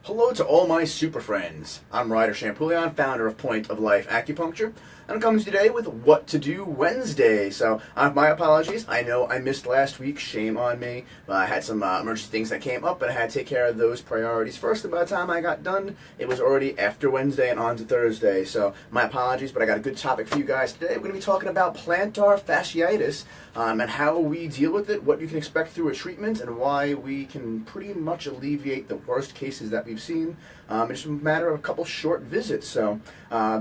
Hello to all my super friends. I'm Ryder Champouillon, founder of Point of Life Acupuncture, and I'm coming today with What to Do Wednesday. So, my apologies. I know I missed last week. Shame on me. I had some emergency things that came up, and I had to take care of those priorities first. And by the time I got done, it was already after Wednesday and on to Thursday. So, my apologies, but I got a good topic for you guys today. We're going to be talking about plantar fasciitis and how we deal with it, what you can expect through a treatment, and why we can pretty much alleviate the worst cases that we've seen. It's just a matter of a couple short visits. So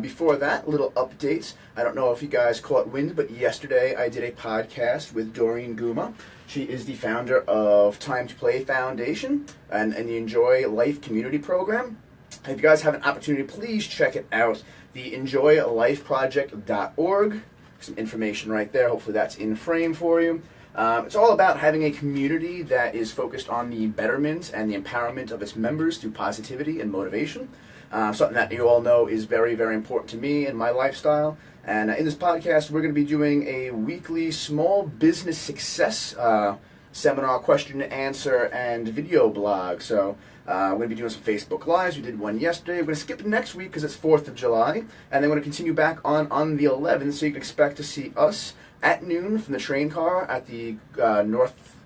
before that, little updates. I don't know if you guys caught wind, but yesterday I did a podcast with Doreen Guma. She is the founder of Time to Play Foundation and the Enjoy Life Community Program. If you guys have an opportunity, please check it out. The EnjoyLifeProject.org. Some information right there. Hopefully that's in frame for you. It's all about having a community that is focused on the betterment and the empowerment of its members through positivity and motivation. Something that you all know is very, very important to me and my lifestyle. And in this podcast, we're going to be doing a weekly small business success seminar, question and answer, and video blog. So we're going to be doing some Facebook Lives. We did one yesterday. We're going to skip next week because it's 4th of July. And then we're going to continue back on the 11th. So you can expect to see us at noon from the train car at the North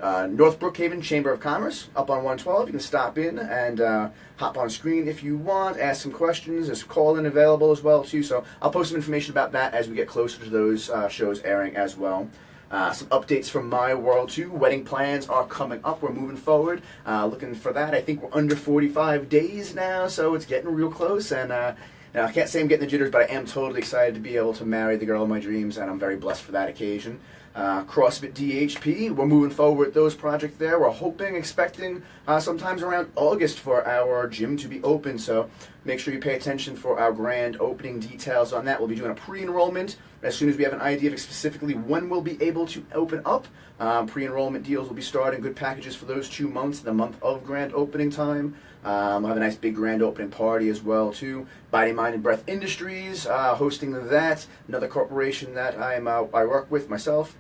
Brookhaven Chamber of Commerce up on 112. You can stop in and hop on screen if you want, ask some questions. There's call-in available as well too. So I'll post some information about that as we get closer to those shows airing as well. Some updates from my world too. Wedding plans are coming up. We're moving forward. Looking for that. I think we're under 45 days now, so it's getting real close. And I can't say I'm getting the jitters, but I am totally excited to be able to marry the girl of my dreams, and I'm very blessed for that occasion. CrossFit DHP, we're moving forward with those projects there. We're hoping, expecting sometimes around August for our gym to be open, so make sure you pay attention for our grand opening details on that. We'll be doing a pre-enrollment as soon as we have an idea of specifically when we'll be able to open up. Pre-enrollment deals will be starting, good packages for those 2 months, the month of grand opening time. We'll have a nice big grand opening party as well too. Body, Mind, and Breath Industries, hosting that, another corporation that I work with myself.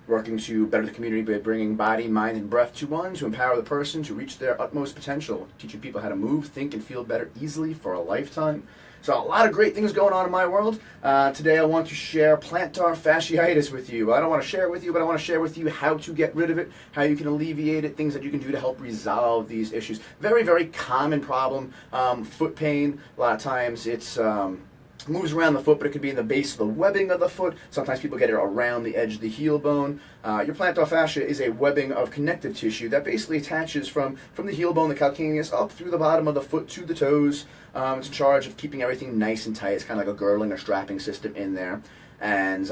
Working to better the community by bringing body, mind, and breath to one, to empower the person to reach their utmost potential, teaching people how to move, think, and feel better easily for a lifetime. So a lot of great things going on in my world. Today I want to share plantar fasciitis with you. I don't want to share it with you, but I want to share with you how to get rid of it, how you can alleviate it, things that you can do to help resolve these issues. Very, very common problem. Foot pain, a lot of times it's moves around the foot, but it could be in the base of the webbing of the foot. Sometimes people get it around the edge of the heel bone. Your plantar fascia is a webbing of connective tissue that basically attaches from the heel bone, the calcaneus, up through the bottom of the foot to the toes. It's in charge of keeping everything nice and tight. It's kind of like a girdling or strapping system in there. And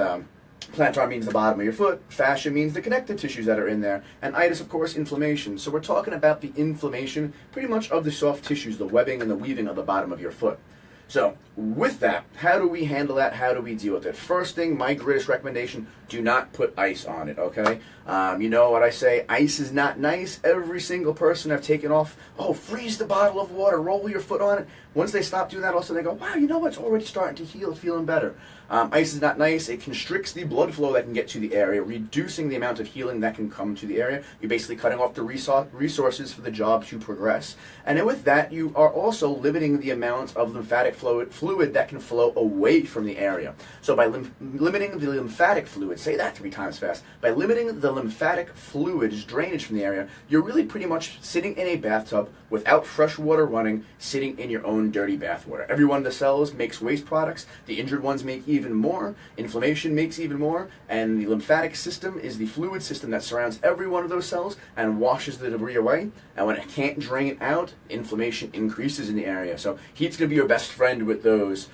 plantar means the bottom of your foot. Fascia means the connective tissues that are in there. And itis, of course, inflammation. So we're talking about the inflammation pretty much of the soft tissues, the webbing and the weaving of the bottom of your foot. So, with that, how do we handle that? How do we deal with it? First thing, my greatest recommendation, do not put ice on it, okay? You know what I say, ice is not nice. Every single person I've taken off, freeze the bottle of water, roll your foot on it. Once they stop doing that, also they go, wow, you know what, it's already starting to heal, it's feeling better. Ice is not nice. It constricts the blood flow that can get to the area, reducing the amount of healing that can come to the area. You're basically cutting off the resources for the job to progress. And then with that, you are also limiting the amount of lymphatic fluid that can flow away from the area. So by limiting the lymphatic fluid, say that 3 times fast, by limiting the lymphatic fluid's drainage from the area, you're really pretty much sitting in a bathtub without fresh water running, sitting in your own dirty bath water. Every one of the cells makes waste products. The injured ones make even more. Inflammation makes even more. And the lymphatic system is the fluid system that surrounds every one of those cells and washes the debris away. And when it can't drain it out, inflammation increases in the area. So heat's going to be your best friend with those.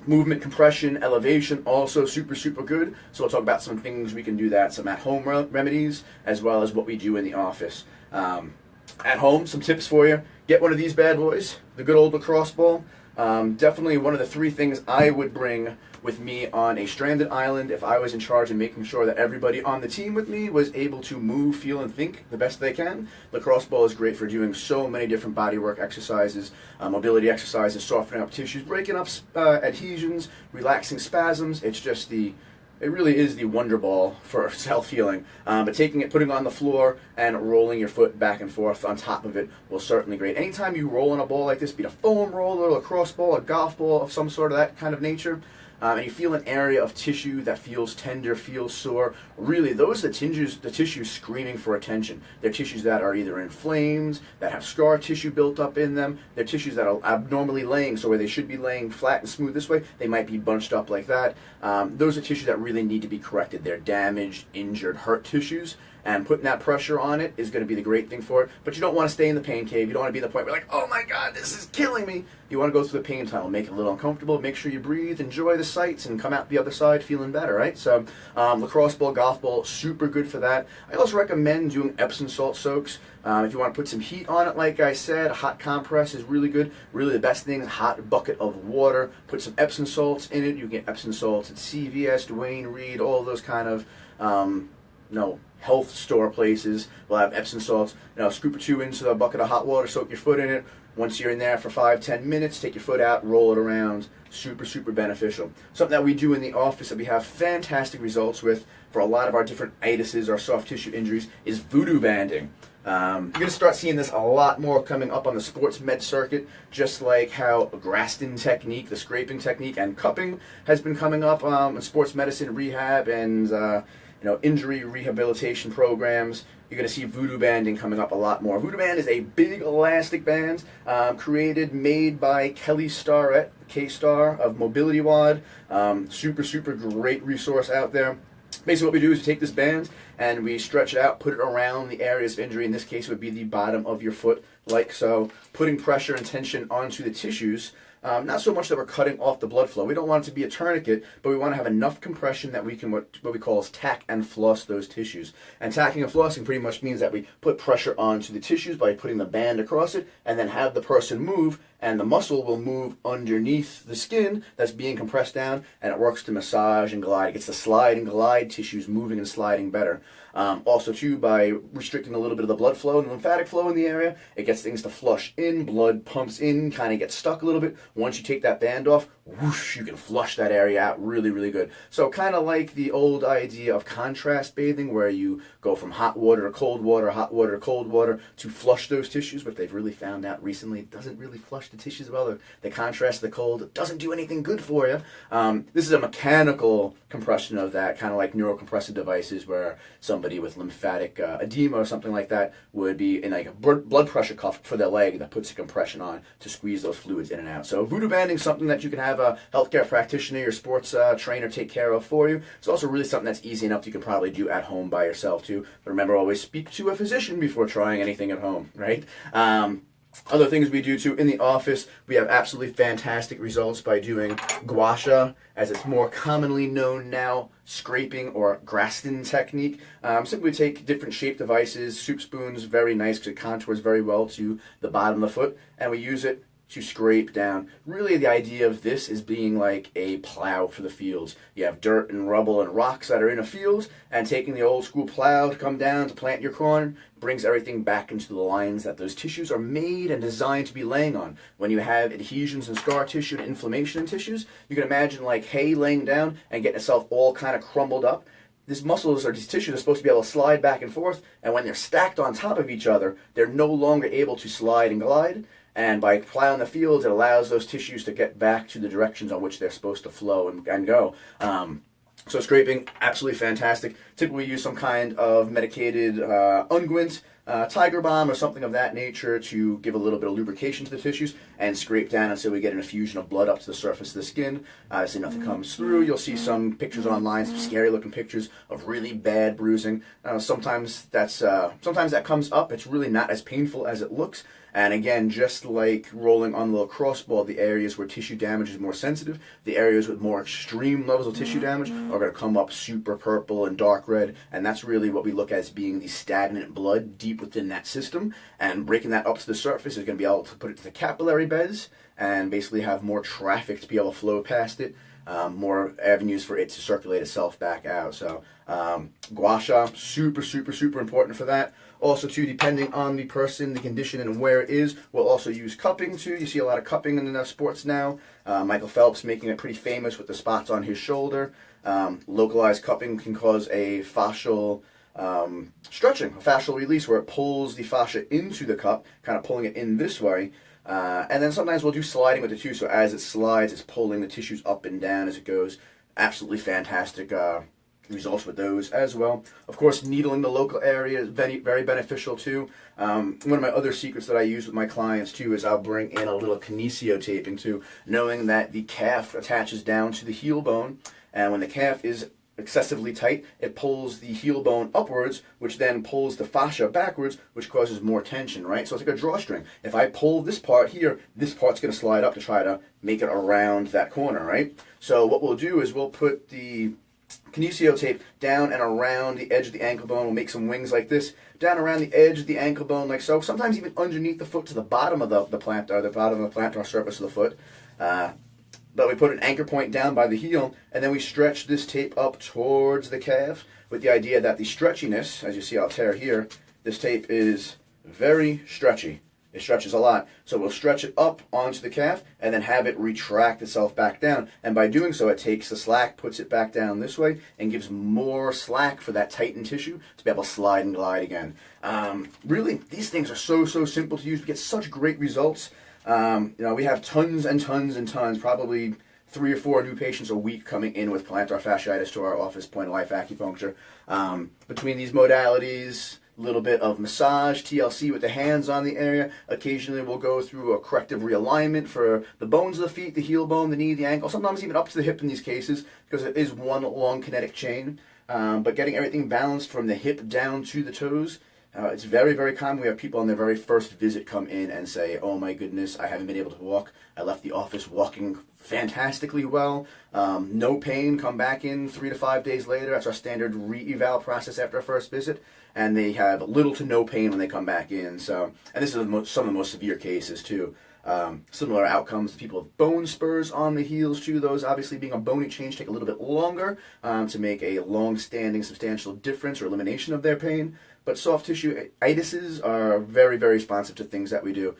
Movement, compression, elevation, also super, super good. So we'll talk about some things we can do that, some at-home remedies, as well as what we do in the office. At home, some tips for you. Get one of these bad boys, the good old lacrosse ball. Definitely one of the 3 things I would bring with me on a stranded island if I was in charge of making sure that everybody on the team with me was able to move, feel, and think the best they can. Lacrosse ball is great for doing so many different bodywork exercises, mobility exercises, softening up tissues, breaking up adhesions, relaxing spasms. It's it really is the wonder ball for self-healing. But taking it, putting it on the floor, and rolling your foot back and forth on top of it will certainly great. Anytime you roll on a ball like this, be it a foam roller, a lacrosse ball, a golf ball of some sort of that kind of nature, and you feel an area of tissue that feels tender, feels sore, really those are the tissues screaming for attention. They're tissues that are either inflamed, that have scar tissue built up in them. They're tissues that are abnormally laying, so where they should be laying flat and smooth this way, they might be bunched up like that. Those are tissues that really need to be corrected. They're damaged, injured, hurt tissues. And putting that pressure on it is going to be the great thing for it. But you don't want to stay in the pain cave. You don't want to be in the point where like, oh my God, this is killing me. You want to go through the pain tunnel, make it a little uncomfortable, make sure you breathe, enjoy the sights, and come out the other side feeling better, right? So lacrosse ball, golf ball, super good for that. I also recommend doing Epsom salt soaks. If you want to put some heat on it, like I said, a hot compress is really good. Really the best thing is a hot bucket of water. Put some Epsom salts in it. You can get Epsom salts at CVS, Duane Reade, all those kind of health store places will have Epsom salts. Scoop or two into a bucket of hot water, soak your foot in it. Once you're in there for 5-10 minutes, take your foot out, roll it around. Super, super beneficial. Something that we do in the office that we have fantastic results with for a lot of our different itises, our soft tissue injuries, is voodoo banding. You're going to start seeing this a lot more coming up on the sports med circuit, just like how Graston technique, the scraping technique, and cupping has been coming up in sports medicine rehab and injury rehabilitation programs. You're going to see voodoo banding coming up a lot more. Voodoo band is a big elastic band made by Kelly Starrett, K-Star of Mobility Wad. Super, super great resource out there. Basically what we do is we take this band and we stretch it out, put it around the areas of injury. In this case it would be the bottom of your foot, like so, putting pressure and tension onto the tissues. Not so much that we're cutting off the blood flow. We don't want it to be a tourniquet, but we want to have enough compression that we can, what we call is tack and floss those tissues. And tacking and flossing pretty much means that we put pressure onto the tissues by putting the band across it and then have the person move, and the muscle will move underneath the skin that's being compressed down, and it works to massage and glide. It gets the slide and glide tissues moving and sliding better. Also, too, by restricting a little bit of the blood flow and the lymphatic flow in the area, it gets things to flush in, blood pumps in, kind of gets stuck a little bit. Once you take that band off, whoosh, you can flush that area out really, really good. So kind of like the old idea of contrast bathing, where you go from hot water to cold water, hot water to cold water, to flush those tissues, but they've really found out recently it doesn't really flush the tissues well. The contrast, the cold, doesn't do anything good for you. This is a mechanical compression of that, kind of like neurocompressive devices where somebody with lymphatic edema or something like that would be in like a blood pressure cuff for their leg that puts a compression on to squeeze those fluids in and out. So voodoo banding is something that you can have a healthcare practitioner, your sports trainer take care of for you. It's also really something that's easy enough you can probably do at home by yourself too. But remember, always speak to a physician before trying anything at home, right? Other things we do too in the office, we have absolutely fantastic results by doing gua sha, as it's more commonly known now, scraping or Graston technique. Simply take different shaped devices, soup spoons, very nice because it contours very well to the bottom of the foot, and we use it to scrape down. Really the idea of this is being like a plow for the fields. You have dirt and rubble and rocks that are in a field, and taking the old school plow to come down to plant your corn brings everything back into the lines that those tissues are made and designed to be laying on. When you have adhesions and scar tissue and inflammation in tissues, you can imagine like hay laying down and getting itself all kind of crumbled up. These muscles or these tissues are supposed to be able to slide back and forth, and when they're stacked on top of each other, they're no longer able to slide and glide. And by plowing the fields, it allows those tissues to get back to the directions on which they're supposed to flow and go. So scraping, absolutely fantastic. Typically we use some kind of medicated unguent, Tiger Balm or something of that nature to give a little bit of lubrication to the tissues and scrape down until we get an infusion of blood up to the surface of the skin. So nothing comes through. You'll see some pictures online, some scary looking pictures of really bad bruising. Sometimes that comes up. It's really not as painful as it looks. And again, just like rolling on the lacrosse ball, the areas where tissue damage is more sensitive, the areas with more extreme levels of tissue damage are going to come up super purple and dark red, and that's really what we look at as being the stagnant blood deep within that system, and breaking that up to the surface is going to be able to put it to the capillary beds and basically have more traffic to be able to flow past it, more avenues for it to circulate itself back out. So gua sha, super, super, super important for that. Also, too, depending on the person, the condition, and where it is, we'll also use cupping, too. You see a lot of cupping in the sports now. Michael Phelps making it pretty famous with the spots on his shoulder. Localized cupping can cause a fascial stretching, a fascial release, where it pulls the fascia into the cup, kind of pulling it in this way. And then sometimes we'll do sliding with it too, so as it slides, it's pulling the tissues up and down as it goes. Absolutely fantastic results with those as well. Of course, needling the local area is very, very beneficial too. One of my other secrets that I use with my clients too is I'll bring in a little kinesio taping too, knowing that the calf attaches down to the heel bone, and when the calf is excessively tight, it pulls the heel bone upwards, which then pulls the fascia backwards, which causes more tension, right? So it's like a drawstring. If I pull this part here, this part's going to slide up to try to make it around that corner, right? So what we'll do is we'll put the kinesio tape down and around the edge of the ankle bone. We'll make some wings like this, down around the edge of the ankle bone like so, sometimes even underneath the foot to the bottom of the plantar, the bottom of the plantar surface of the foot. But we put an anchor point down by the heel, and then we stretch this tape up towards the calf with the idea that the stretchiness, as you see I'll tear here, this tape is very stretchy. It stretches a lot. So we'll stretch it up onto the calf and then have it retract itself back down. And by doing so, it takes the slack, puts it back down this way, and gives more slack for that tightened tissue to be able to slide and glide again. Really, these things are so simple to use. We get such great results. We have tons and tons and tons, probably 3 or 4 new patients a week coming in with plantar fasciitis to our office, Point of Life Acupuncture. Between these modalities, a little bit of massage, TLC with the hands on the area. Occasionally we'll go through a corrective realignment for the bones of the feet, the heel bone, the knee, the ankle, sometimes even up to the hip in these cases, because it is one long kinetic chain. But getting everything balanced from the hip down to the toes, it's very, very common. We have people on their very first visit come in and say, oh my goodness, I haven't been able to walk. I left the office walking fantastically well. No pain, come back in 3 to 5 days later. That's our standard re-eval process after our first visit. And they have little to no pain when they come back in. So, and this is some of the most severe cases too. Similar outcomes to people with bone spurs on the heels too. Those obviously being a bony change take a little bit longer to make a long-standing substantial difference or elimination of their pain. But soft tissue itises are very, very responsive to things that we do.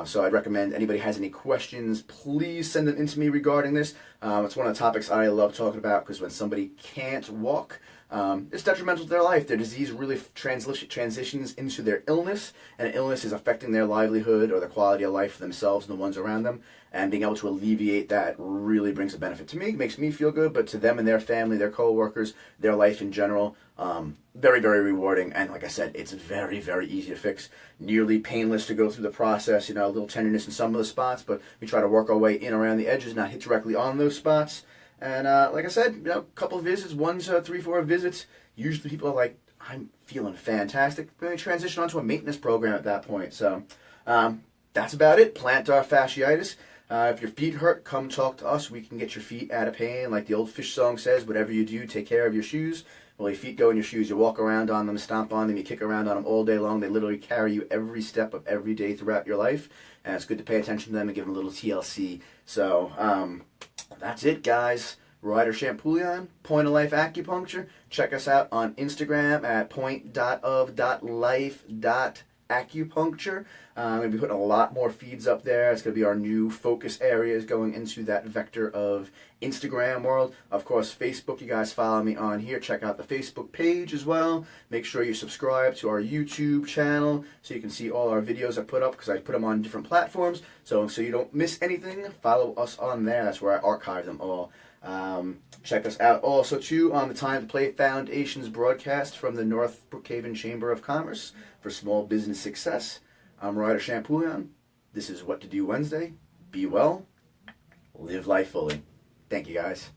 So I'd recommend anybody has any questions, please send them in to me regarding this. It's one of the topics I love talking about, because when somebody can't walk, it's detrimental to their life. Their disease really transitions into their illness, and illness is affecting their livelihood or the quality of life for themselves and the ones around them. And being able to alleviate that really brings a benefit to me. It makes me feel good, but to them and their family, their co-workers, their life in general, very, very rewarding. And like I said, it's very, very easy to fix. Nearly painless to go through the process. A little tenderness in some of the spots, but we try to work our way in around the edges, not hit directly on those spots. And like I said, a couple of visits, 1 to 3, 4 visits. Usually people are like, I'm feeling fantastic. Then they transition onto a maintenance program at that point. So that's about it. Plantar fasciitis. If your feet hurt, come talk to us. We can get your feet out of pain. Like the old Fish song says, whatever you do, take care of your shoes. Well, your feet go in your shoes. You walk around on them, stomp on them, you kick around on them all day long. They literally carry you every step of every day throughout your life. And it's good to pay attention to them and give them a little TLC. So that's it, guys. Ryder Champouillon, Point of Life Acupuncture. Check us out on Instagram at point.of.life.acupuncture. I'm going to be putting a lot more feeds up there. It's going to be our new focus areas going into that vector of Instagram world. Of course, Facebook, you guys follow me on here. Check out the Facebook page as well. Make sure you subscribe to our YouTube channel so you can see all our videos I put up, because I put them on different platforms. So you don't miss anything, follow us on there. That's where I archive them all. Check us out also too on the Time to Play Foundation's broadcast from the North Brookhaven Chamber of Commerce for small business success. I'm Ryder Champouillon. This is What to Do Wednesday. Be well. Live life fully. Thank you, guys.